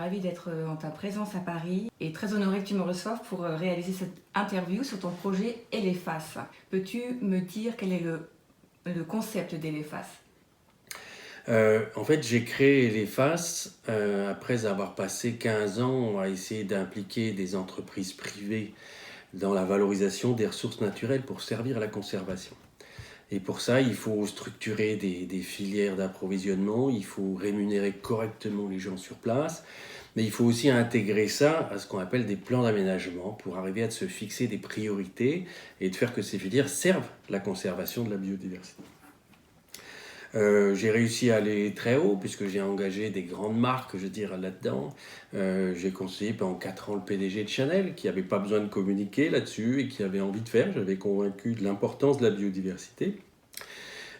ravie d'être en ta présence à Paris et très honorée que tu me reçoives pour réaliser cette interview sur ton projet Elephas. Peux-tu me dire quel est le concept d'Elephas? En fait, j'ai créé Elephas après avoir passé 15 ans à essayer d'impliquer des entreprises privées dans la valorisation des ressources naturelles pour servir à la conservation. Et pour ça, il faut structurer des filières d'approvisionnement, il faut rémunérer correctement les gens sur place, mais il faut aussi intégrer ça à ce qu'on appelle des plans d'aménagement pour arriver à se fixer des priorités et de faire que ces filières servent la conservation de la biodiversité. J'ai réussi à aller très haut puisque j'ai engagé des grandes marques, je veux dire, là-dedans. J'ai conseillé pendant 4 ans le PDG de Chanel qui n'avait pas besoin de communiquer là-dessus et qui avait envie de faire. J'avais convaincu de l'importance de la biodiversité.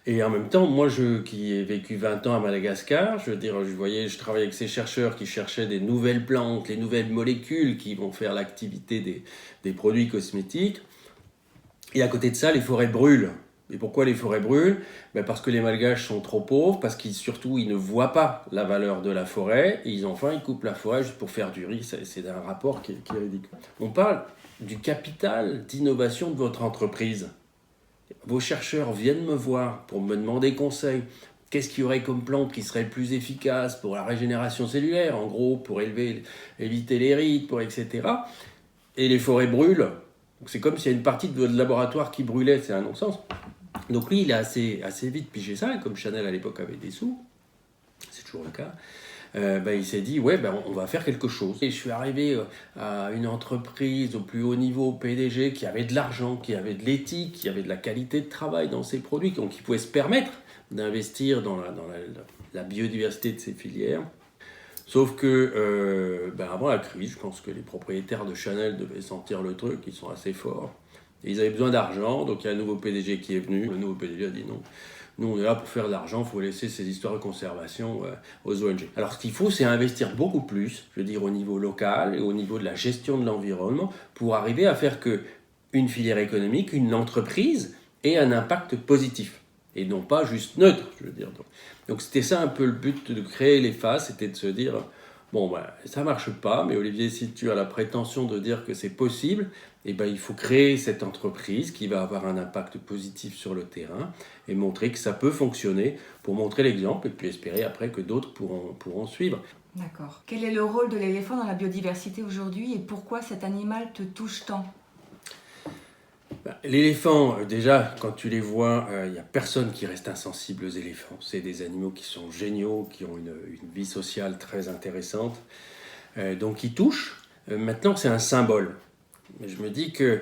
Et en même temps, moi qui ai vécu 20 ans à Madagascar, je veux dire, je travaillais avec ces chercheurs qui cherchaient des nouvelles plantes, les nouvelles molécules qui vont faire l'activité des produits cosmétiques. Et à côté de ça, les forêts brûlent. Et pourquoi les forêts brûlent? Parce que les Malgaches sont trop pauvres, parce qu'ils surtout ils ne voient pas la valeur de la forêt, et ils coupent la forêt juste pour faire du riz. C'est un rapport qui est ridicule. On parle du capital d'innovation de votre entreprise. Vos chercheurs viennent me voir pour me demander conseil. Qu'est-ce qu'il y aurait comme plante qui serait plus efficace pour la régénération cellulaire, en gros, pour éviter les rides, etc. Et les forêts brûlent. Donc c'est comme s'il y a une partie de votre laboratoire qui brûlait, c'est un non-sens. Donc lui, il a assez vite pigé ça, et comme Chanel à l'époque avait des sous, c'est toujours le cas, il s'est dit, on va faire quelque chose. Et je suis arrivé à une entreprise au plus haut niveau, PDG, qui avait de l'argent, qui avait de l'éthique, qui avait de la qualité de travail dans ses produits, donc qui pouvait se permettre d'investir dans la biodiversité de ses filières. Sauf que, avant la crise, je pense que les propriétaires de Chanel devaient sentir le truc, ils sont assez forts. Et ils avaient besoin d'argent, donc il y a un nouveau PDG qui est venu. Le nouveau PDG a dit non, nous on est là pour faire de l'argent, il faut laisser ces histoires de conservation aux ONG. Alors ce qu'il faut, c'est investir beaucoup plus, je veux dire au niveau local et au niveau de la gestion de l'environnement, pour arriver à faire qu'une filière économique, une entreprise, ait un impact positif. Et non pas juste neutre, je veux dire. Donc c'était ça un peu le but de créer Elephas, c'était de se dire, ça marche pas, mais Olivier, si tu as la prétention de dire que c'est possible, il faut créer cette entreprise qui va avoir un impact positif sur le terrain et montrer que ça peut fonctionner pour montrer l'exemple et puis espérer après que d'autres pourront suivre. D'accord. Quel est le rôle de l'éléphant dans la biodiversité aujourd'hui et pourquoi cet animal te touche tant? L'éléphant, déjà, quand tu les vois, il n'y a personne qui reste insensible aux éléphants. C'est des animaux qui sont géniaux, qui ont une vie sociale très intéressante. Donc ils touchent. Maintenant, c'est un symbole. Je me dis que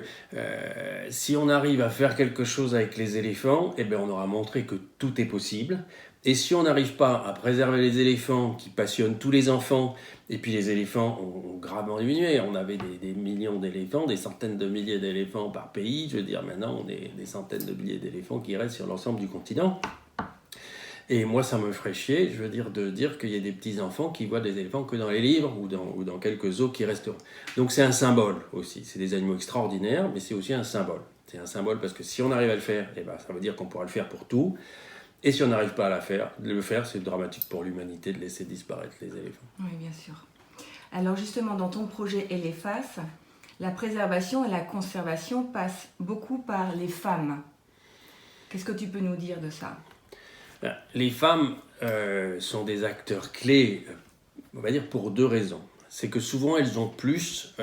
si on arrive à faire quelque chose avec les éléphants, on aura montré que tout est possible. Et si on n'arrive pas à préserver les éléphants qui passionnent tous les enfants, et puis les éléphants ont gravement diminué, on avait des millions d'éléphants, des centaines de milliers d'éléphants par pays, je veux dire maintenant on est des centaines de milliers d'éléphants qui restent sur l'ensemble du continent. Et moi, ça me ferait chier, je veux dire, de dire qu'il y a des petits-enfants qui voient des éléphants que dans les livres ou dans quelques zoos qui resteront. Donc c'est un symbole aussi. C'est des animaux extraordinaires, mais c'est aussi un symbole. C'est un symbole parce que si on arrive à le faire, ça veut dire qu'on pourra le faire pour tout. Et si on n'arrive pas à le faire, c'est dramatique pour l'humanité de laisser disparaître les éléphants. Oui, bien sûr. Alors justement, dans ton projet Elephas, la préservation et la conservation passent beaucoup par les femmes. Qu'est-ce que tu peux nous dire de ça ? Les femmes sont des acteurs clés, on va dire pour 2 raisons. C'est que souvent elles ont plus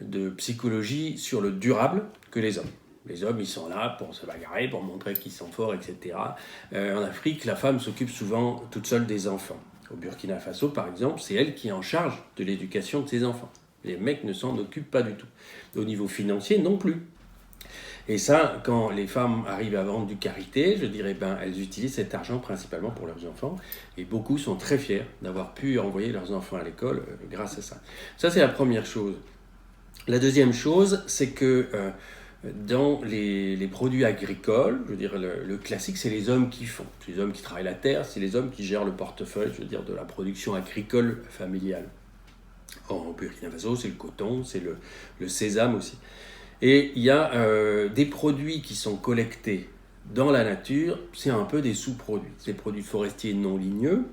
de psychologie sur le durable que les hommes. Les hommes, ils sont là pour se bagarrer, pour montrer qu'ils sont forts, etc. En Afrique, la femme s'occupe souvent toute seule des enfants. Au Burkina Faso, par exemple, c'est elle qui est en charge de l'éducation de ses enfants. Les mecs ne s'en occupent pas du tout. Au niveau financier, non plus. Et ça, quand les femmes arrivent à vendre du karité, je dirais, elles utilisent cet argent principalement pour leurs enfants. Et beaucoup sont très fiers d'avoir pu envoyer leurs enfants à l'école grâce à ça. Ça, c'est la première chose. La deuxième chose, c'est que dans les produits agricoles, je veux dire, le classique, c'est les hommes qui font. C'est les hommes qui travaillent la terre, c'est les hommes qui gèrent le portefeuille, je veux dire, de la production agricole familiale. En Burkina Faso, c'est le coton, c'est le sésame aussi. Et il y a des produits qui sont collectés dans la nature, c'est un peu des sous-produits. C'est des produits forestiers non ligneux,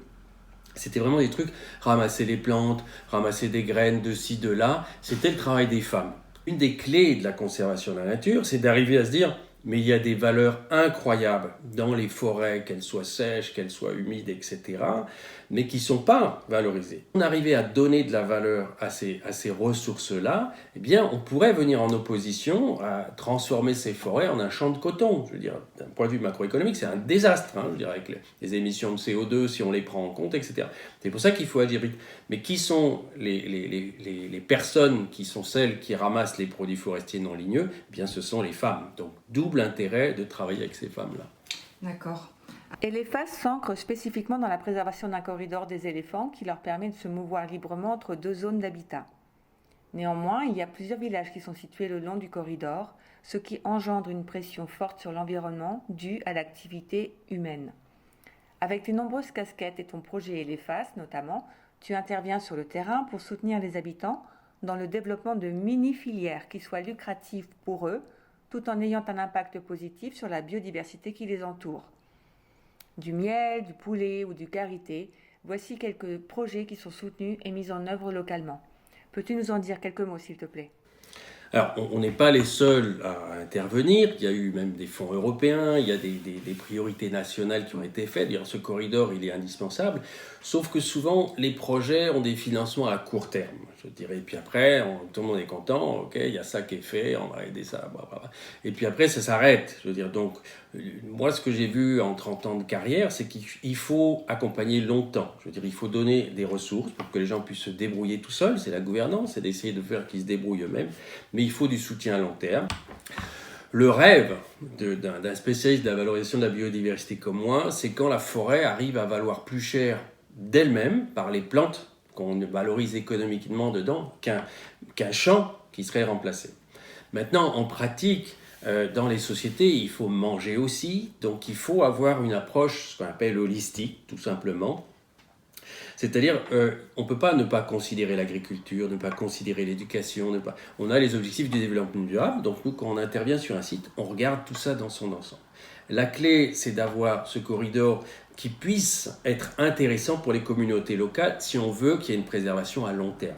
C'était vraiment des trucs, ramasser les plantes, ramasser des graines de ci, de là. C'était le travail des femmes. Une des clés de la conservation de la nature, c'est d'arriver à se dire, mais il y a des valeurs incroyables dans les forêts, qu'elles soient sèches, qu'elles soient humides, etc., mais qui ne sont pas valorisées. Si on arrivait à donner de la valeur à ces ressources-là, eh bien, on pourrait venir en opposition à transformer ces forêts en un champ de coton. Je veux dire, d'un point de vue macroéconomique, c'est un désastre, je veux dire, avec les émissions de CO2, si on les prend en compte, etc. C'est pour ça qu'il faut agir vite. Mais qui sont les personnes qui sont celles qui ramassent les produits forestiers non ligneux? Eh bien, ce sont les femmes. Donc, double intérêt de travailler avec ces femmes-là. D'accord. Et les FAS s'ancrent spécifiquement dans la préservation d'un corridor des éléphants qui leur permet de se mouvoir librement entre 2 zones d'habitat. Néanmoins, il y a plusieurs villages qui sont situés le long du corridor, ce qui engendre une pression forte sur l'environnement due à l'activité humaine. Avec tes nombreuses casquettes et ton projet et les FAS notamment, tu interviens sur le terrain pour soutenir les habitants dans le développement de mini-filières qui soient lucratives pour eux, tout en ayant un impact positif sur la biodiversité qui les entoure. Du miel, du poulet ou du karité, voici quelques projets qui sont soutenus et mis en œuvre localement. Peux-tu nous en dire quelques mots, s'il te plaît ? Alors, on n'est pas les seuls à intervenir. Il y a eu même des fonds européens, il y a des priorités nationales qui ont été faites. Dire, ce corridor, il est indispensable. Sauf que souvent, les projets ont des financements à court terme, je dirais. Et puis après, tout le monde est content. OK, il y a ça qui est fait, on va aider ça. Blablabla. Et puis après, ça s'arrête. Je veux dire, donc, moi, ce que j'ai vu en 30 ans de carrière, c'est qu'il faut accompagner longtemps. Je veux dire, il faut donner des ressources pour que les gens puissent se débrouiller tout seuls. C'est la gouvernance, c'est d'essayer de faire qu'ils se débrouillent eux-mêmes. Mais il faut du soutien à long terme. Le rêve d'un spécialiste de la valorisation de la biodiversité comme moi, c'est quand la forêt arrive à valoir plus cher d'elle-même par les plantes qu'on valorise économiquement dedans qu'un champ qui serait remplacé. Maintenant, en pratique, dans les sociétés, il faut manger aussi, donc il faut avoir une approche, ce qu'on appelle holistique, tout simplement. C'est-à-dire, on ne peut pas ne pas considérer l'agriculture, ne pas considérer l'éducation, on a les objectifs du développement durable, donc nous, quand on intervient sur un site, on regarde tout ça dans son ensemble. La clé, c'est d'avoir ce corridor qui puisse être intéressant pour les communautés locales si on veut qu'il y ait une préservation à long terme.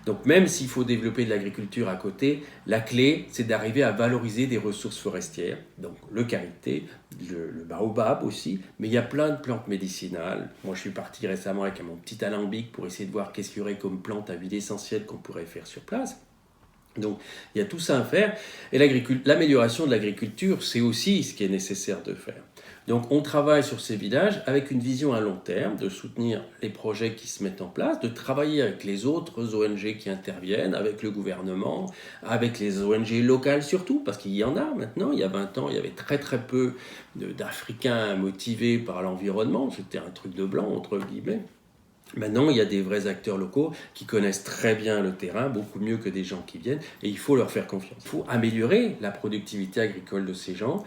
Donc même s'il faut développer de l'agriculture à côté, la clé, c'est d'arriver à valoriser des ressources forestières, donc le karité, le baobab aussi, mais il y a plein de plantes médicinales. Moi, je suis parti récemment avec mon petit alambic pour essayer de voir qu'est-ce qu'il y aurait comme plante à huile essentielle qu'on pourrait faire sur place. Donc, il y a tout ça à faire. Et l'amélioration de l'agriculture, c'est aussi ce qui est nécessaire de faire. Donc, on travaille sur ces villages avec une vision à long terme, de soutenir les projets qui se mettent en place, de travailler avec les autres ONG qui interviennent, avec le gouvernement, avec les ONG locales surtout, parce qu'il y en a maintenant. Il y a 20 ans, il y avait très très peu d'Africains motivés par l'environnement. C'était un truc de blanc, entre guillemets. Maintenant, il y a des vrais acteurs locaux qui connaissent très bien le terrain, beaucoup mieux que des gens qui viennent, et il faut leur faire confiance. Il faut améliorer la productivité agricole de ces gens.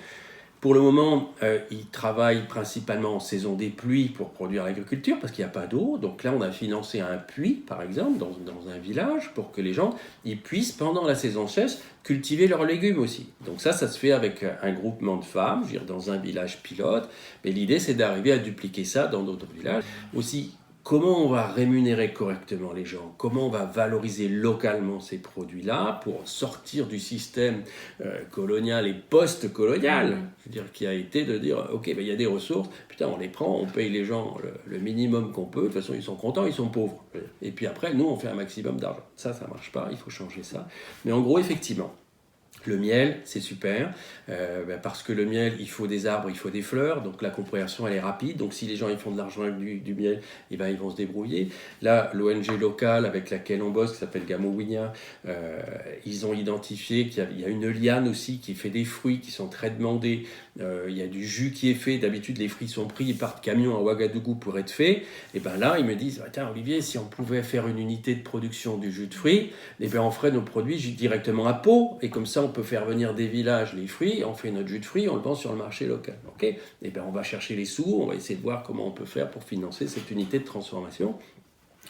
Pour le moment, ils travaillent principalement en saison des pluies pour produire l'agriculture, parce qu'il n'y a pas d'eau. Donc là, on a financé un puits, par exemple, dans un village, pour que les gens ils puissent, pendant la saison sèche, cultiver leurs légumes aussi. Donc ça se fait avec un groupement de femmes, je veux dire, dans un village pilote. Mais l'idée, c'est d'arriver à dupliquer ça dans d'autres villages. Aussi, comment on va rémunérer correctement les gens? Comment on va valoriser localement ces produits-là pour sortir du système colonial et post-colonial, c'est-à-dire qui a été de dire, ok, il y a des ressources, putain, on les prend, on paye les gens le minimum qu'on peut, de toute façon, ils sont contents, ils sont pauvres. Et puis après, nous, on fait un maximum d'argent. Ça ne marche pas, il faut changer ça. Mais en gros, effectivement, le miel, c'est super, parce que le miel, il faut des arbres, il faut des fleurs, donc la compréhension, elle est rapide. Donc si les gens ils font de l'argent avec du miel, ils vont se débrouiller. Là, l'ONG locale avec laquelle on bosse, qui s'appelle Gamowinia, ils ont identifié qu'il y a une liane aussi qui fait des fruits qui sont très demandés. Il y a du jus qui est fait. D'habitude, les fruits sont pris, ils partent camion à Ouagadougou pour être faits. Et bien là, ils me disent, tiens Olivier, si on pouvait faire une unité de production du jus de fruits, on ferait nos produits directement à Pau, et comme ça, on peut faire venir des villages les fruits, on fait notre jus de fruits, on le vend sur le marché local. Okay, et on va chercher les sous, on va essayer de voir comment on peut faire pour financer cette unité de transformation.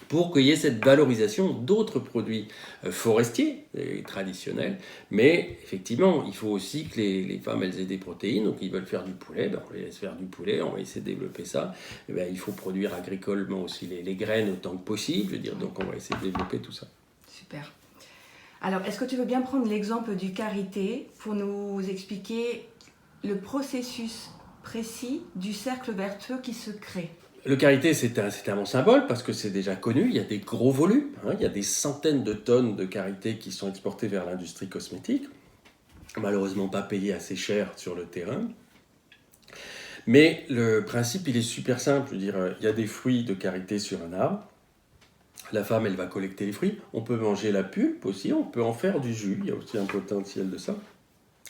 pour qu'il y ait cette valorisation d'autres produits forestiers et traditionnels. Mais effectivement, il faut aussi que les femmes elles aient des protéines, donc ils veulent faire du poulet, ben on les laisse faire du poulet, on va essayer de développer ça. Et ben, il faut produire agricolement aussi les graines autant que possible, je veux dire, donc on va essayer de développer tout ça. Super. Alors, est-ce que tu veux bien prendre l'exemple du karité pour nous expliquer le processus précis du cercle vertueux qui se crée? Le karité, c'est un bon symbole parce que c'est déjà connu, il y a des gros volumes, il y a des centaines de tonnes de karité qui sont exportées vers l'industrie cosmétique, malheureusement pas payées assez cher sur le terrain. Mais le principe, il est super simple, je veux dire, il y a des fruits de karité sur un arbre, la femme, elle va collecter les fruits, on peut manger la pulpe aussi, on peut en faire du jus, il y a aussi un potentiel de ça.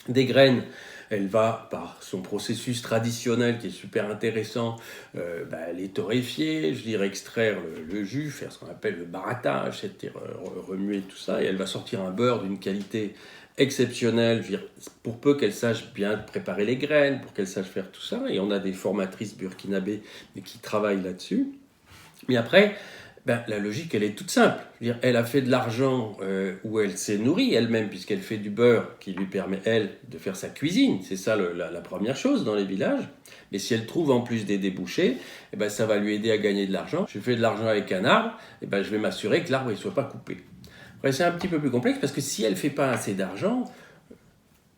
Des graines, elle va, par son processus traditionnel qui est super intéressant, les torréfier, je dirais extraire le jus, faire ce qu'on appelle le barattage, c'est-à-dire remuer tout ça, et elle va sortir un beurre d'une qualité exceptionnelle, je veux dire, pour peu qu'elle sache bien préparer les graines, pour qu'elle sache faire tout ça, et on a des formatrices burkinabées qui travaillent là-dessus. Mais après, la logique, elle est toute simple. Je veux dire, elle a fait de l'argent où elle s'est nourrie elle-même, puisqu'elle fait du beurre qui lui permet, elle, de faire sa cuisine. C'est ça la première chose dans les villages. Mais si elle trouve en plus des débouchés, ça va lui aider à gagner de l'argent. Je fais de l'argent avec un arbre, je vais m'assurer que l'arbre ne soit pas coupé. Après, c'est un petit peu plus complexe, parce que si elle ne fait pas assez d'argent,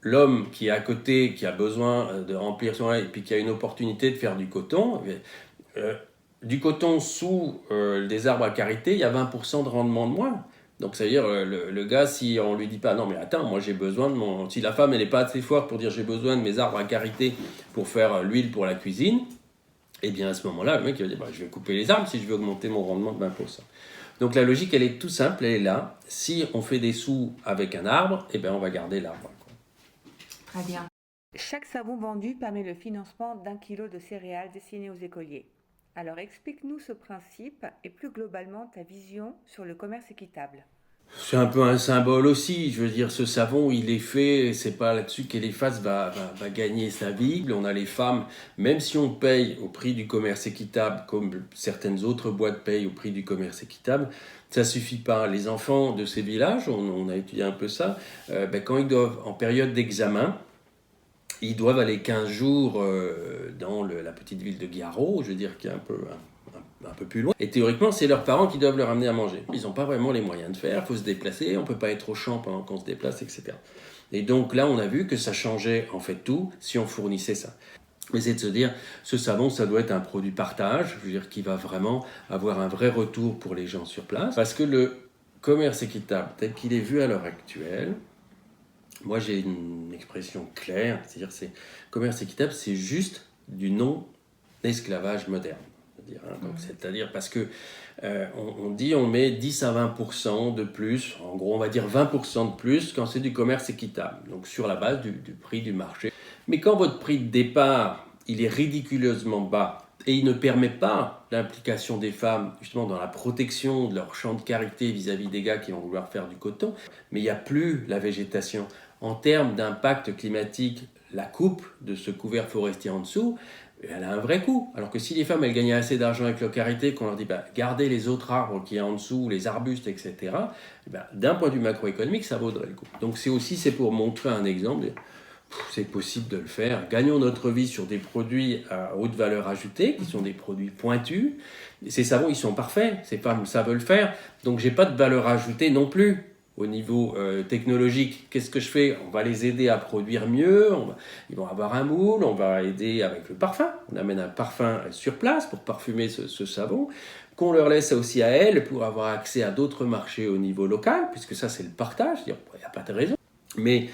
l'homme qui est à côté, qui a besoin de remplir son et puis qui a une opportunité de faire du coton, du coton sous des arbres à karité, il y a 20% de rendement de moins. Donc, ça veut dire, le gars, si on lui dit pas, non, mais attends, moi j'ai besoin de mon. Si la femme, elle n'est pas assez forte pour dire j'ai besoin de mes arbres à karité pour faire l'huile pour la cuisine, eh bien à ce moment-là, le mec, il va dire, je vais couper les arbres si je veux augmenter mon rendement de 20%. Donc, la logique, elle est tout simple, elle est là. Si on fait des sous avec un arbre, on va garder l'arbre. Très bien. Chaque savon vendu permet le financement d'1 kilo de céréales destinées aux écoliers. Alors explique-nous ce principe et plus globalement ta vision sur le commerce équitable. C'est un peu un symbole aussi, je veux dire, ce savon, il est fait, c'est pas là-dessus qu'Elephas va gagner sa vie. On a les femmes, même si on paye au prix du commerce équitable, comme certaines autres boîtes payent au prix du commerce équitable, ça suffit pas. Les enfants de ces villages, on a étudié un peu ça, quand ils doivent, en période d'examen, ils doivent aller 15 jours dans la petite ville de Guiaro, je veux dire, qui est un peu plus loin. Et théoriquement, c'est leurs parents qui doivent leur amener à manger. Ils n'ont pas vraiment les moyens de faire, il faut se déplacer, on ne peut pas être au champ pendant qu'on se déplace, etc. Et donc là, on a vu que ça changeait en fait tout si on fournissait ça. Mais c'est de se dire, ce savon, ça doit être un produit partage, je veux dire, qui va vraiment avoir un vrai retour pour les gens sur place. Parce que le commerce équitable, tel qu'il est vu à l'heure actuelle, moi, j'ai une expression claire, c'est-à-dire commerce équitable, c'est juste du non-esclavage moderne. C'est-à-dire parce que on dit on met 10 à 20% de plus, en gros on va dire 20% de plus quand c'est du commerce équitable, donc sur la base du prix du marché. Mais quand votre prix de départ, il est ridiculeusement bas, et il ne permet pas l'implication des femmes justement dans la protection de leur champ de karité vis-à-vis des gars qui vont vouloir faire du coton, mais il n'y a plus la végétation. En termes d'impact climatique, la coupe de ce couvert forestier en dessous, elle a un vrai coût. Alors que si les femmes elles gagnaient assez d'argent avec leur karité, qu'on leur dit gardez les autres arbres qui y a en dessous, les arbustes, etc., d'un point de vue macroéconomique, ça vaudrait le coup. Donc c'est pour montrer un exemple. C'est possible de le faire. Gagnons notre vie sur des produits à haute valeur ajoutée, qui sont des produits pointus. Ces savons, ils sont parfaits. Ces femmes savent le faire. Donc, j'ai pas de valeur ajoutée non plus au niveau technologique. Qu'est-ce que je fais ? On va les aider à produire mieux. Ils vont avoir un moule. On va aider avec le parfum. On amène un parfum sur place pour parfumer ce savon, qu'on leur laisse aussi à elles pour avoir accès à d'autres marchés au niveau local, puisque ça, c'est le partage. Il n'y a pas de raison. Mais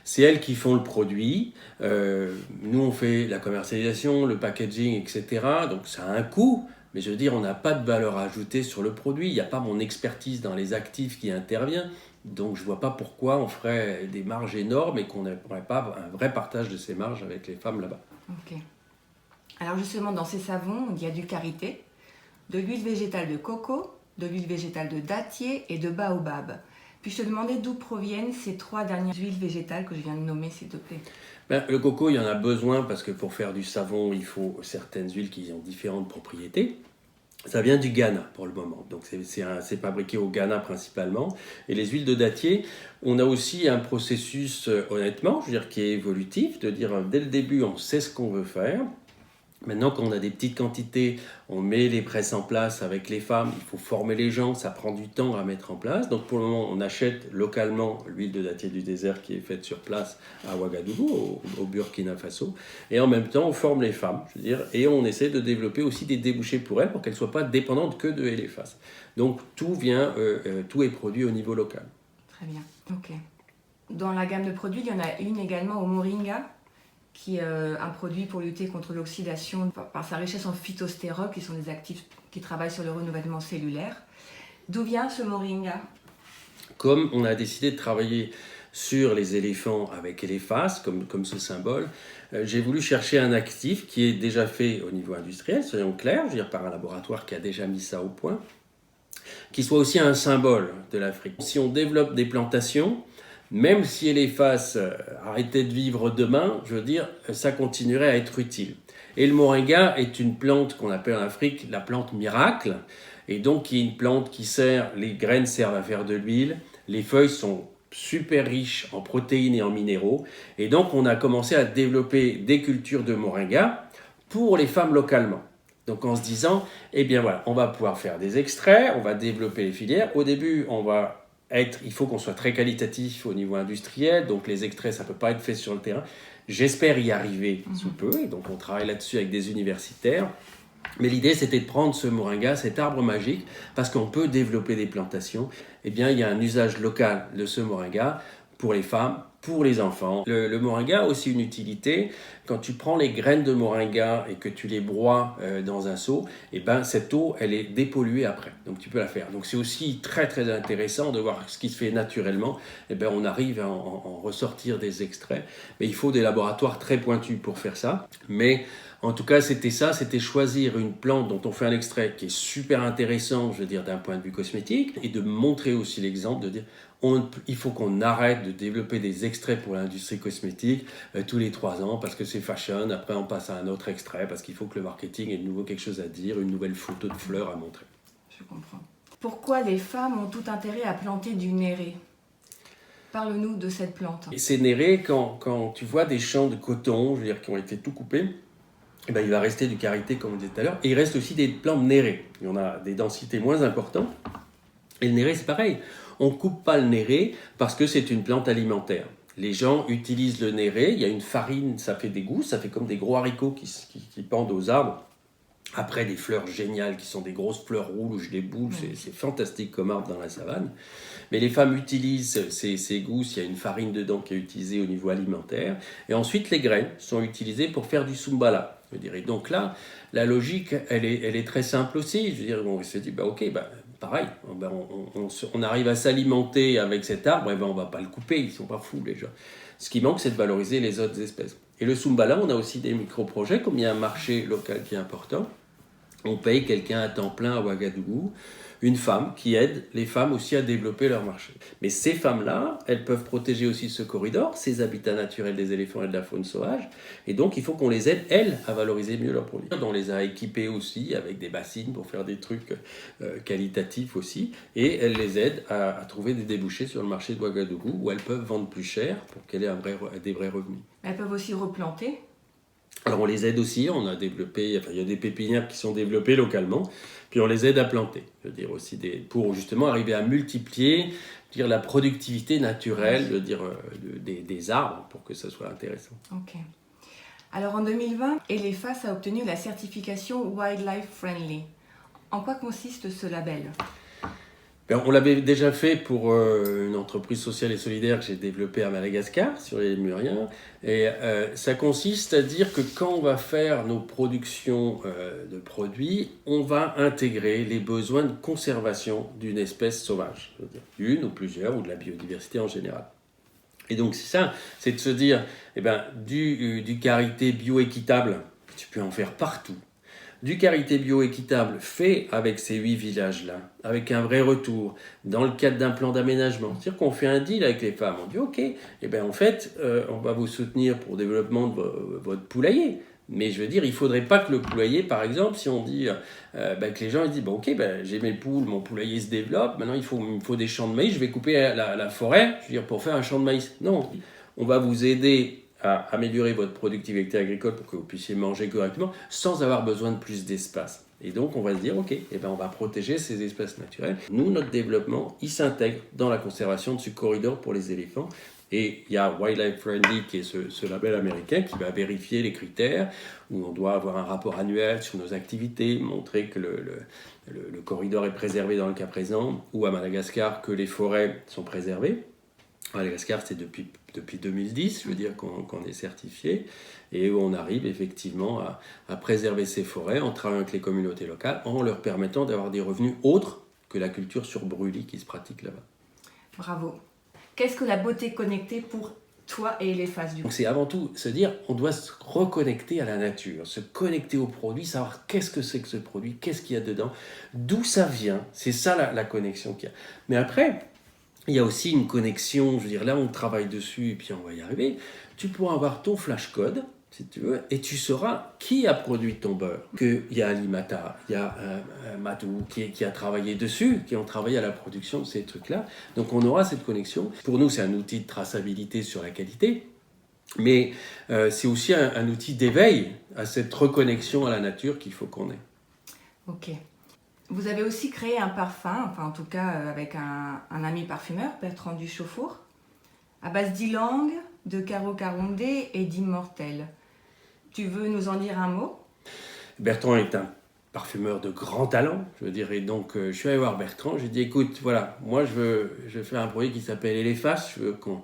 c'est elles qui font le produit. Nous, on fait la commercialisation, le packaging, etc. Donc, ça a un coût. Mais je veux dire, on n'a pas de valeur ajoutée sur le produit. Il n'y a pas mon expertise dans les actifs qui intervient. Donc, je ne vois pas pourquoi on ferait des marges énormes et qu'on n'aurait pas un vrai partage de ces marges avec les femmes là-bas. Ok. Alors, justement, dans ces savons, il y a du karité, de l'huile végétale de coco, de l'huile végétale de dattier et de baobab. Puis-je te demander d'où proviennent ces 3 dernières huiles végétales que je viens de nommer, s'il te plaît ? Le coco, il y en a besoin parce que pour faire du savon, il faut certaines huiles qui ont différentes propriétés. Ça vient du Ghana pour le moment, donc c'est fabriqué au Ghana principalement. Et les huiles de dattier, on a aussi un processus, honnêtement, je veux dire, qui est évolutif, de dire dès le début, on sait ce qu'on veut faire. Maintenant, quand on a des petites quantités, on met les presses en place avec les femmes, il faut former les gens, ça prend du temps à mettre en place. Donc pour le moment, on achète localement l'huile de dattier du désert qui est faite sur place à Ouagadougou, au Burkina Faso. Et en même temps, on forme les femmes, je veux dire, et on essaie de développer aussi des débouchés pour elles pour qu'elles ne soient pas dépendantes que de Elephas. Donc tout est produit au niveau local. Très bien, ok. Dans la gamme de produits, il y en a une également au moringa, qui est un produit pour lutter contre l'oxydation par sa richesse en phytostérols, qui sont des actifs qui travaillent sur le renouvellement cellulaire. D'où vient ce moringa? Comme on a décidé de travailler sur les éléphants avec Elephas, comme ce symbole, j'ai voulu chercher un actif qui est déjà fait au niveau industriel, soyons clairs, je veux dire par un laboratoire qui a déjà mis ça au point, qui soit aussi un symbole de l'Afrique. Si on développe des plantations, même si Elephas arrêtait de vivre demain, je veux dire, ça continuerait à être utile. Et le moringa est une plante qu'on appelle en Afrique la plante miracle, et donc qui est une plante qui sert, les graines servent à faire de l'huile, les feuilles sont super riches en protéines et en minéraux, et donc on a commencé à développer des cultures de moringa pour les femmes localement. Donc en se disant, eh bien voilà, on va pouvoir faire des extraits, on va développer les filières. Au début, il faut qu'on soit très qualitatif au niveau industriel, donc les extraits, ça ne peut pas être fait sur le terrain. J'espère y arriver sous peu, et donc on travaille là-dessus avec des universitaires. Mais l'idée, c'était de prendre ce moringa, cet arbre magique, parce qu'on peut développer des plantations. Eh bien, il y a un usage local de ce moringa pour les femmes, pour les enfants. Le moringa a aussi une utilité. Quand tu prends les graines de moringa et que tu les broies dans un seau, eh ben, cette eau, elle est dépolluée après. Donc tu peux la faire. Donc c'est aussi très très intéressant de voir ce qui se fait naturellement. Eh ben, on arrive à en ressortir des extraits. Mais il faut des laboratoires très pointus pour faire ça. Mais en tout cas, c'était choisir une plante dont on fait un extrait qui est super intéressant, je veux dire, d'un point de vue cosmétique, et de montrer aussi l'exemple, de dire il faut qu'on arrête de développer des extraits pour l'industrie cosmétique tous les 3 ans parce que c'est fashion, après on passe à un autre extrait parce qu'il faut que le marketing ait de nouveau quelque chose à dire, une nouvelle photo de fleurs à montrer. Je comprends. Pourquoi les femmes ont tout intérêt à planter du néré? Parle-nous de cette plante. Et c'est néré quand tu vois des champs de coton, je veux dire, qui ont été tout coupés. Eh ben, il va rester du karité, comme on disait tout à l'heure, et il reste aussi des plantes nérées. Il y en a des densités moins importantes. Et le néré, c'est pareil. On ne coupe pas le néré parce que c'est une plante alimentaire. Les gens utilisent le néré, il y a une farine, ça fait des gousses, ça fait comme des gros haricots qui pendent aux arbres. Après, des fleurs géniales qui sont des grosses fleurs rouges, des boules, c'est fantastique comme arbre dans la savane. Mais les femmes utilisent ces gousses, il y a une farine dedans qui est utilisée au niveau alimentaire. Et ensuite, les graines sont utilisées pour faire du sumbala. Je dirais. Donc là, la logique, elle est très simple aussi. Je veux dire, on se dit, pareil, on arrive à s'alimenter avec cet arbre, on ne va pas le couper, ils ne sont pas fous les gens. Ce qui manque, c'est de valoriser les autres espèces. Et le sumbala, on a aussi des micro-projets, comme il y a un marché local qui est important. On paye quelqu'un à temps plein à Ouagadougou, une femme qui aide les femmes aussi à développer leur marché. Mais ces femmes-là, elles peuvent protéger aussi ce corridor, ces habitats naturels des éléphants et de la faune sauvage. Et donc, il faut qu'on les aide, elles, à valoriser mieux leurs produits. On les a équipées aussi avec des bassines pour faire des trucs qualitatifs aussi. Et elles les aident à trouver des débouchés sur le marché de Ouagadougou où elles peuvent vendre plus cher pour qu'elles aient des vrais revenus. Elles peuvent aussi replanter. Alors on les aide aussi, il y a des pépinières qui sont développées localement, puis on les aide à planter, je veux dire aussi pour justement arriver à multiplier, la productivité naturelle, des arbres pour que ça soit intéressant. Ok. Alors en 2020, Elephas a obtenu la certification Wildlife Friendly. En quoi consiste ce label ? On l'avait déjà fait pour une entreprise sociale et solidaire que j'ai développée à Madagascar, sur les Lémuriens. Et ça consiste à dire que quand on va faire nos productions de produits, on va intégrer les besoins de conservation d'une espèce sauvage. Une ou plusieurs, ou de la biodiversité en général. Et donc c'est ça, c'est de se dire, du karité bio-équitable, tu peux en faire partout. Du karité bio-équitable fait avec ces 8 villages-là, avec un vrai retour, dans le cadre d'un plan d'aménagement. C'est-à-dire qu'on fait un deal avec les femmes. On dit, OK, en fait, on va vous soutenir pour le développement de votre poulailler. Mais je veux dire, il ne faudrait pas que le poulailler, par exemple, si on dit que les gens ils disent, ok, j'ai mes poules, mon poulailler se développe, maintenant il me faut des champs de maïs, je vais couper la forêt, je veux dire, pour faire un champ de maïs. Non, on va vous aider à améliorer votre productivité agricole pour que vous puissiez manger correctement sans avoir besoin de plus d'espace. Et donc, on va se dire, ok, on va protéger ces espaces naturels. Nous, notre développement, il s'intègre dans la conservation de ce corridor pour les éléphants. Et il y a Wildlife Friendly, qui est ce label américain, qui va vérifier les critères, où on doit avoir un rapport annuel sur nos activités, montrer que le corridor est préservé dans le cas présent, ou à Madagascar, que les forêts sont préservées. À Madagascar, c'est depuis 2010, je veux dire, qu'on est certifié, et où on arrive effectivement à préserver ces forêts en travaillant avec les communautés locales, en leur permettant d'avoir des revenus autres que la culture sur brûlis qui se pratique là-bas. Bravo. Qu'est-ce que la beauté connectée pour toi et Elephas du coup? Donc c'est avant tout se dire, on doit se reconnecter à la nature, se connecter au produit, savoir qu'est-ce que c'est que ce produit, qu'est-ce qu'il y a dedans, d'où ça vient, c'est ça la connexion qu'il y a. Mais après, il y a aussi une connexion, je veux dire, là on travaille dessus et puis on va y arriver, tu pourras avoir ton flash code, si tu veux, et tu sauras qui a produit ton beurre. Il y a Alimata, il y a Matou qui a travaillé dessus, qui ont travaillé à la production de ces trucs-là. Donc on aura cette connexion. Pour nous, c'est un outil de traçabilité sur la qualité, mais c'est aussi un outil d'éveil à cette reconnexion à la nature qu'il faut qu'on ait. Ok. Vous avez aussi créé un parfum, enfin en tout cas avec un ami parfumeur, Bertrand Duchauffour, à base d'ylang, de Caro Carondé et d'Immortel. Tu veux nous en dire un mot? Bertrand est un parfumeur de grand talent, je veux dire, et donc je suis allé voir Bertrand, j'ai dit écoute, voilà, moi je veux faire un produit qui s'appelle Elephas, je veux qu'on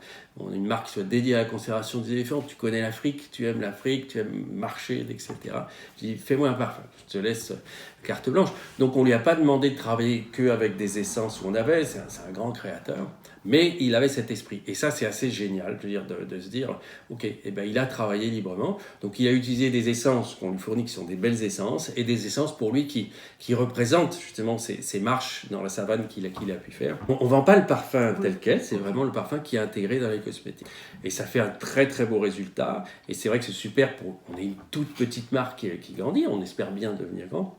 ait une marque qui soit dédiée à la conservation des éléphants, tu connais l'Afrique, tu aimes marcher, etc. J'ai dit fais-moi un parfum, je te laisse carte blanche. Donc on lui a pas demandé de travailler qu'avec des essences qu'on avait, c'est un grand créateur. Mais il avait cet esprit. Et ça, c'est assez génial, je veux dire, de se dire, ok, il a travaillé librement. Donc, il a utilisé des essences qu'on lui fournit, qui sont des belles essences, et des essences pour lui qui représentent justement ces marches dans la savane qu'il a pu faire. On ne vend pas le parfum tel quel, c'est vraiment le parfum qui est intégré dans les cosmétiques. Et ça fait un très très beau résultat. Et c'est vrai que c'est super on est une toute petite marque qui grandit, on espère bien devenir grand.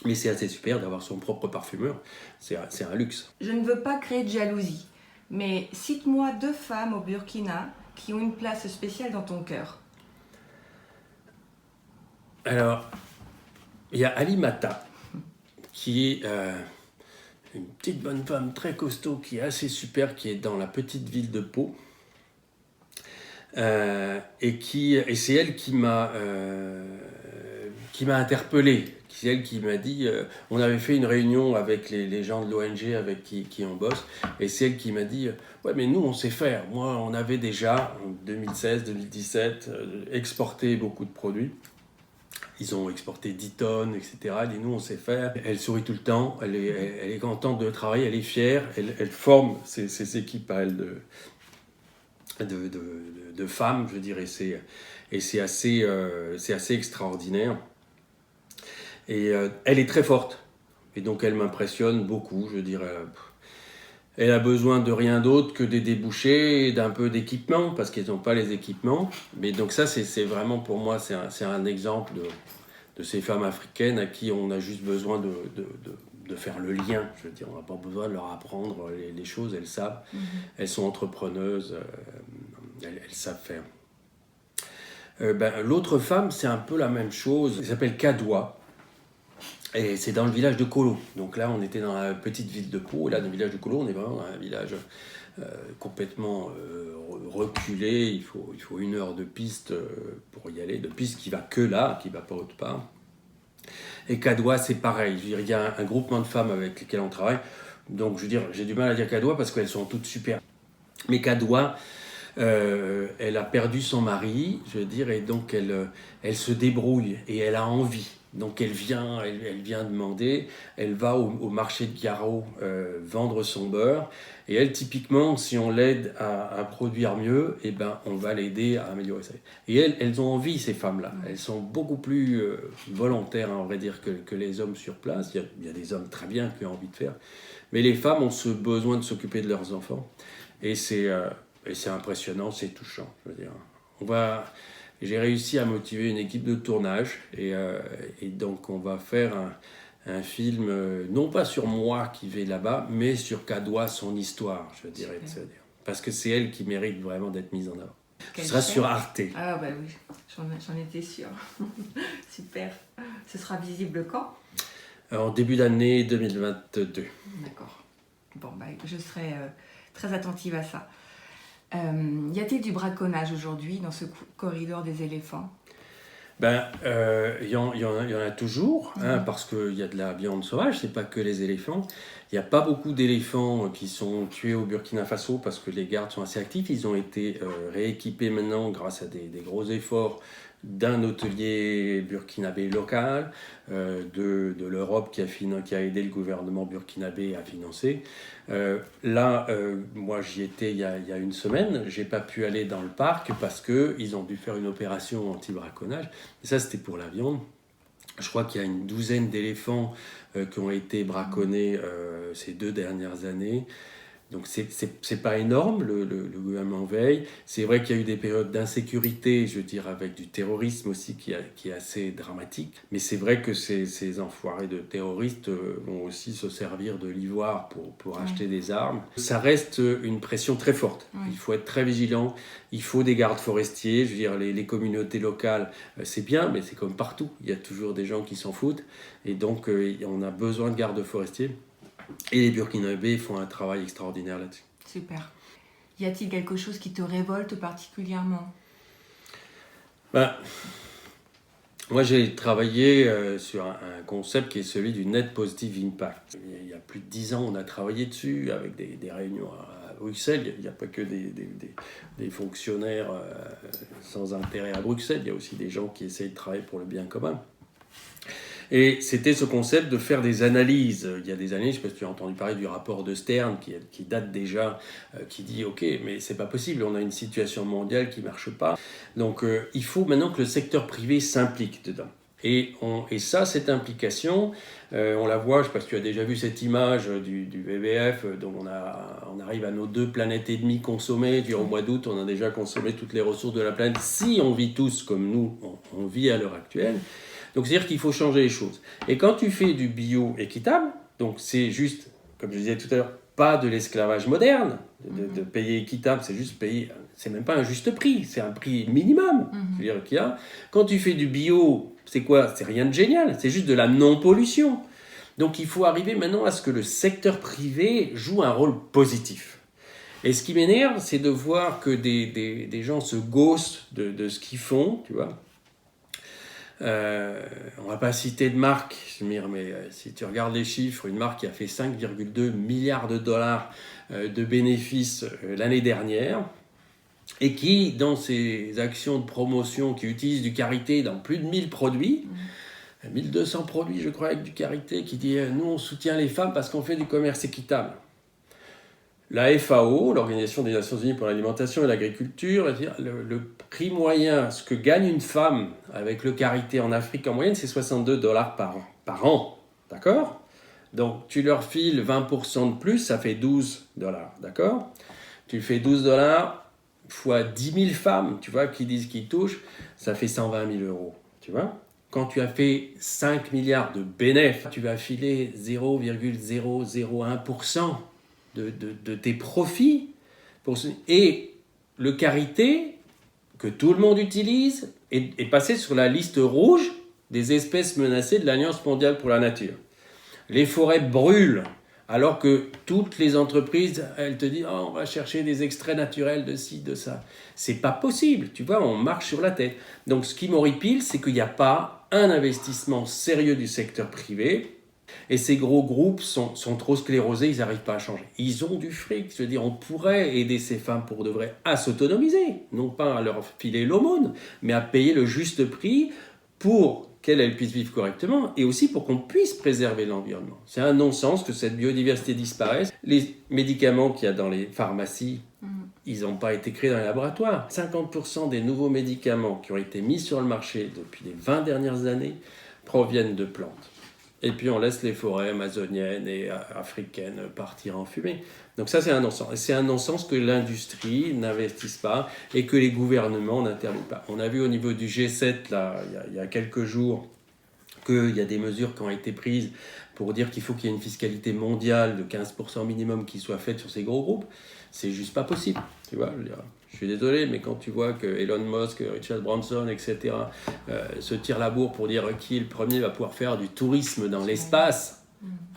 Mais c'est assez super d'avoir son propre parfumeur. C'est un luxe. Je ne veux pas créer de jalousie. Mais cite-moi 2 femmes au Burkina qui ont une place spéciale dans ton cœur. Alors, il y a Alimata, qui est une petite bonne femme très costaud, qui est assez super, qui est dans la petite ville de Pau. Et c'est elle qui m'a interpellé. C'est elle qui m'a dit, on avait fait une réunion avec les gens de l'ONG avec qui on bosse, et c'est elle qui m'a dit, ouais mais nous on sait faire. Moi on avait déjà, en 2016-2017, exporté beaucoup de produits. Ils ont exporté 10 tonnes, etc. Elle dit, nous on sait faire. Elle sourit tout le temps, elle est contente de travailler, elle est fière, elle forme ses équipes à elle de femmes, je dirais, et c'est assez extraordinaire. Et elle est très forte, et donc elle m'impressionne beaucoup, je dirais. Elle a besoin de rien d'autre que des débouchés et d'un peu d'équipement, parce qu'ils n'ont pas les équipements. Mais donc ça, c'est vraiment pour moi, c'est un exemple de ces femmes africaines à qui on a juste besoin de faire le lien. Je veux dire, on n'a pas besoin de leur apprendre les choses, elles savent. Mm-hmm. Elles sont entrepreneuses, elles savent faire. L'autre femme, c'est un peu la même chose. Elle s'appelle Kadoua. Et c'est dans le village de Kolo. Donc là, on était dans la petite ville de Pau. Et là, dans le village de Kolo, on est vraiment dans un village complètement reculé. Il faut 1 heure de piste pour y aller. De piste qui va que là, qui ne va pas autre part. Et Kadoua, c'est pareil. Je veux dire, il y a un groupement de femmes avec lesquelles on travaille. Donc, je veux dire, j'ai du mal à dire Kadoua parce qu'elles sont toutes super. Mais Kadoua, elle a perdu son mari, je veux dire, et donc elle se débrouille et elle a envie. Donc elle vient demander, elle va au marché de Garo vendre son beurre, et elle typiquement, si on l'aide à produire mieux, on va l'aider à améliorer ça. Et elles ont envie, ces femmes-là, elles sont beaucoup plus volontaires, on va dire, que les hommes sur place. Il y a des hommes très bien qui ont envie de faire, mais les femmes ont ce besoin de s'occuper de leurs enfants, et c'est impressionnant, c'est touchant, je veux dire. j'ai réussi à motiver une équipe de tournage. Et donc, on va faire un film, non pas sur moi qui vais là-bas, mais sur Kadoua, son histoire, je dirais. Parce que c'est elle qui mérite vraiment d'être mise en avant. Ce sera sur Arte. Ah bah oui, j'en étais sûre. Super. Ce sera visible quand ? En début d'année 2022. D'accord. Bon, bah, je serai très attentive à ça. Y a-t-il du braconnage aujourd'hui dans ce corridor des éléphants ? Il y en a toujours, parce qu'il y a de la viande sauvage, c'est pas que les éléphants. Il n'y a pas beaucoup d'éléphants qui sont tués au Burkina Faso parce que les gardes sont assez actifs. Ils ont été rééquipés maintenant grâce à des gros efforts d'un hôtelier burkinabé local, de l'Europe qui a aidé le gouvernement burkinabé à financer. Moi j'y étais il y a une semaine, j'ai pas pu aller dans le parc parce qu'ils ont dû faire une opération anti-braconnage. Et ça c'était pour la viande. Je crois qu'il y a une douzaine d'éléphants qui ont été braconnés ces 2 dernières années. Donc c'est pas énorme, le gouvernement veille. C'est vrai qu'il y a eu des périodes d'insécurité, je veux dire, avec du terrorisme aussi qui est assez dramatique. Mais c'est vrai que ces enfoirés de terroristes vont aussi se servir de l'ivoire pour acheter des armes. Ça reste une pression très forte. Il faut être très vigilant. Il faut des gardes forestiers. Je veux dire, les communautés locales, c'est bien, mais c'est comme partout. Il y a toujours des gens qui s'en foutent. Et donc, on a besoin de gardes forestiers. Et les Burkinabés font un travail extraordinaire là-dessus. Super. Y a-t-il quelque chose qui te révolte particulièrement ? Moi, j'ai travaillé sur un concept qui est celui du Net Positive Impact. Il y a plus de 10 ans, on a travaillé dessus avec des réunions à Bruxelles. Il n'y a pas que des fonctionnaires sans intérêt à Bruxelles. Il y a aussi des gens qui essayent de travailler pour le bien commun. Et c'était ce concept de faire des analyses. Il y a des années, je ne sais pas si tu as entendu parler du rapport de Stern qui date déjà, qui dit « Ok, mais c'est pas possible, on a une situation mondiale qui ne marche pas. » Donc il faut maintenant que le secteur privé s'implique dedans. Et ça, cette implication, on la voit, je ne sais pas si tu as déjà vu cette image du WWF, donc on arrive à nos 2 planètes et demie consommées. Au mois d'août, on a déjà consommé toutes les ressources de la planète. Si on vit tous comme nous, on vit à l'heure actuelle. Donc, c'est-à-dire qu'il faut changer les choses. Et quand tu fais du bio équitable, donc c'est juste, comme je disais tout à l'heure, pas de l'esclavage moderne, de payer équitable, c'est juste payer, c'est même pas un juste prix, c'est un prix minimum. C'est-à-dire qu'il y a, quand tu fais du bio, c'est quoi ? C'est rien de génial, c'est juste de la non-pollution. Donc, il faut arriver maintenant à ce que le secteur privé joue un rôle positif. Et ce qui m'énerve, c'est de voir que des gens se gaussent de ce qu'ils font, tu vois. On va pas citer de marque, mais si tu regardes les chiffres, une marque qui a fait 5,2 milliards de dollars de bénéfices l'année dernière et qui, dans ses actions de promotion, qui utilise du karité dans plus de 1000 produits, 1200 produits je crois avec du karité, qui dit « Nous on soutient les femmes parce qu'on fait du commerce équitable ». La FAO, l'Organisation des Nations Unies pour l'alimentation et l'agriculture, le prix moyen, ce que gagne une femme avec le karité en Afrique en moyenne, c'est 62 $ par an. D'accord ? Donc, tu leur files 20% de plus, ça fait 12 $. D'accord ? Tu fais 12 $ fois 10 000 femmes, tu vois, qui disent qu'ils touchent, ça fait 120 000 €. Tu vois ? Quand tu as fait 5 milliards de bénéfices, tu vas filer 0,001% de tes profits. Et le karité, que tout le monde utilise, est passé sur la liste rouge des espèces menacées de l'Alliance mondiale pour la nature. Les forêts brûlent, alors que toutes les entreprises, elles te disent « Oh, on va chercher des extraits naturels de ci, de ça ». C'est pas possible, tu vois, on marche sur la tête. Donc ce qui m'horripile, c'est qu'il n'y a pas un investissement sérieux du secteur privé. Et ces gros groupes sont trop sclérosés, ils n'arrivent pas à changer. Ils ont du fric, je veux dire, on pourrait aider ces femmes pour de vrai à s'autonomiser, non pas à leur filer l'aumône, mais à payer le juste prix pour qu'elles puissent vivre correctement et aussi pour qu'on puisse préserver l'environnement. C'est un non-sens que cette biodiversité disparaisse. Les médicaments qu'il y a dans les pharmacies, ils n'ont pas été créés dans les laboratoires. 50% des nouveaux médicaments qui ont été mis sur le marché depuis les 20 dernières années proviennent de plantes. et puis on laisse les forêts amazoniennes et africaines partir en fumée. Donc ça, c'est un non-sens. C'est un non-sens que l'industrie n'investisse pas et que les gouvernements n'interdisent pas. On a vu au niveau du G7, là, il y a quelques jours, qu'il y a des mesures qui ont été prises pour dire qu'il faut qu'il y ait une fiscalité mondiale de 15% minimum qui soit faite sur ces gros groupes. C'est juste pas possible. Tu vois, je suis désolé, mais quand tu vois que Elon Musk, Richard Branson, etc. Se tirent la bourre pour dire qui le premier va pouvoir faire du tourisme dans l'espace,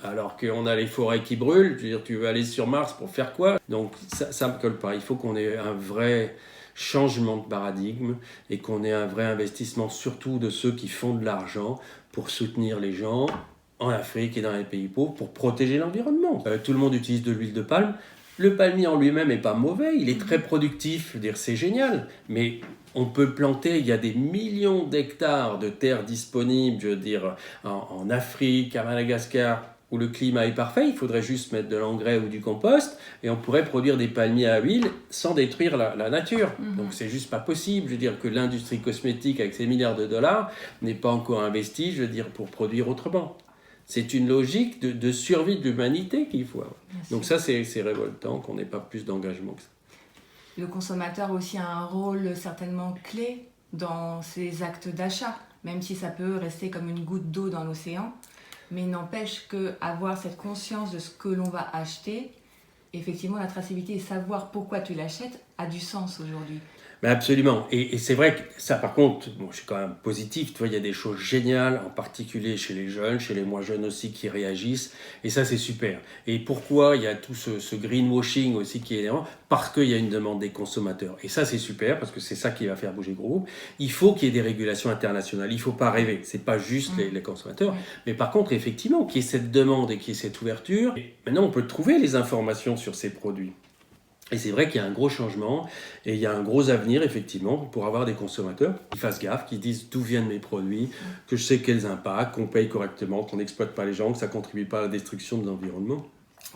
alors qu'on a les forêts qui brûlent, je veux dire, tu veux aller sur Mars pour faire quoi? Donc ça me colle pas. Il faut qu'on ait un vrai changement de paradigme et qu'on ait un vrai investissement, surtout de ceux qui font de l'argent pour soutenir les gens en Afrique et dans les pays pauvres pour protéger l'environnement. Tout le monde utilise de l'huile de palme. Le palmier en lui-même n'est pas mauvais, il est très productif, je veux dire, c'est génial, mais on peut planter, il y a des millions d'hectares de terres disponibles, je veux dire, en Afrique, à Madagascar, où le climat est parfait, il faudrait juste mettre de l'engrais ou du compost, et on pourrait produire des palmiers à huile sans détruire la nature. Donc c'est juste pas possible, je veux dire, que l'industrie cosmétique, avec ses milliards de dollars, n'est pas encore investie, je veux dire, pour produire autrement. C'est une logique de survie de l'humanité qu'il faut avoir. Donc ça, c'est révoltant qu'on n'ait pas plus d'engagement que ça. Le consommateur aussi a un rôle certainement clé dans ses actes d'achat, même si ça peut rester comme une goutte d'eau dans l'océan. Mais il n'empêche qu'avoir cette conscience de ce que l'on va acheter, effectivement, la traçabilité et savoir pourquoi tu l'achètes a du sens aujourd'hui. Mais absolument. Et c'est vrai que ça, par contre, bon, je suis quand même positif. Tu vois, il y a des choses géniales, en particulier chez les jeunes, chez les moins jeunes aussi, qui réagissent. Et ça, c'est super. Et pourquoi il y a tout ce greenwashing aussi qui est énorme? Parce qu'il y a une demande des consommateurs. Et ça, c'est super, parce que c'est ça qui va faire bouger le groupe. Il faut qu'il y ait des régulations internationales. Il ne faut pas rêver. Ce n'est pas juste les consommateurs. Mais par contre, effectivement, qu'il y ait cette demande et qu'il y ait cette ouverture. Et maintenant, on peut trouver les informations sur ces produits. Et c'est vrai qu'il y a un gros changement et il y a un gros avenir, effectivement, pour avoir des consommateurs qui fassent gaffe, qui disent d'où viennent mes produits, que je sais quels impacts, qu'on paye correctement, qu'on n'exploite pas les gens, que ça ne contribue pas à la destruction de l'environnement.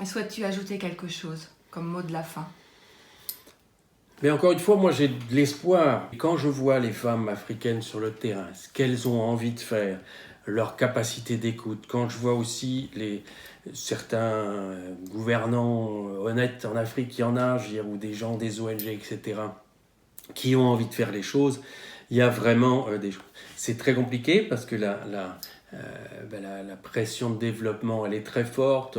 Souhaites-tu ajouter quelque chose comme mot de la fin? Mais encore une fois, moi j'ai de l'espoir. Quand je vois les femmes africaines sur le terrain, ce qu'elles ont envie de faire, leur capacité d'écoute, quand je vois aussi certains gouvernants honnêtes en Afrique, il y en a, je veux dire, ou des gens des ONG, etc., qui ont envie de faire les choses, il y a vraiment des choses. C'est très compliqué parce que la pression de développement, elle est très forte.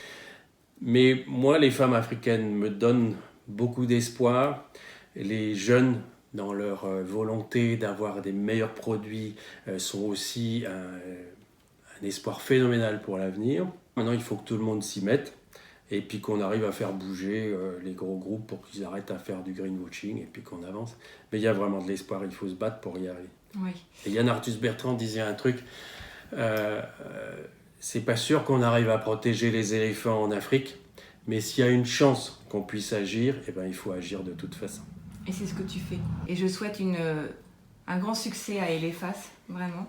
Mais moi, les femmes africaines me donnent beaucoup d'espoir. Les jeunes, dans leur volonté d'avoir des meilleurs produits, sont aussi un espoir phénoménal pour l'avenir. Maintenant, il faut que tout le monde s'y mette et puis qu'on arrive à faire bouger les gros groupes pour qu'ils arrêtent à faire du greenwashing et puis qu'on avance. Mais il y a vraiment de l'espoir, il faut se battre pour y arriver. Oui. Et Yann Arthus Bertrand disait un truc, c'est pas sûr qu'on arrive à protéger les éléphants en Afrique, mais s'il y a une chance qu'on puisse agir, eh ben, il faut agir de toute façon. Et c'est ce que tu fais. Et je souhaite un grand succès à Elephas, vraiment.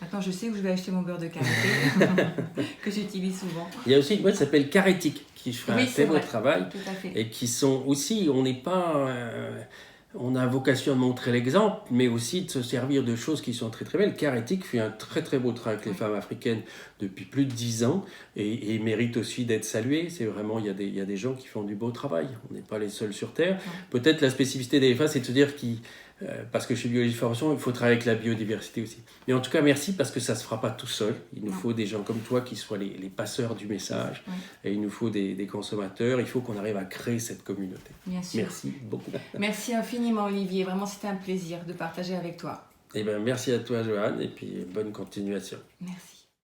Maintenant, je sais où je vais acheter mon beurre de karité, que j'utilise souvent. Il y a aussi une boîte qui s'appelle Carétique, qui fait un très beau travail. Tout à fait. Et qui sont aussi, on n'est pas... on a vocation de montrer l'exemple, mais aussi de se servir de choses qui sont très très belles. Carétique fait un très très beau travail avec les femmes africaines depuis plus de 10 ans et mérite aussi d'être salué. C'est vraiment, il y a des gens qui font du beau travail. On n'est pas les seuls sur Terre. Peut-être la spécificité d'Elephas, c'est de se dire parce que chez Biologie Formation, il faut travailler avec la biodiversité aussi. Mais en tout cas, merci parce que ça ne se fera pas tout seul. Il nous faut des gens comme toi qui soient les passeurs du message. Et il nous faut des consommateurs. Il faut qu'on arrive à créer cette communauté. Bien sûr. Merci beaucoup. Merci infiniment, Olivier. Vraiment, c'était un plaisir de partager avec toi. Eh bien, merci à toi, Joanne, et puis bonne continuation. Merci.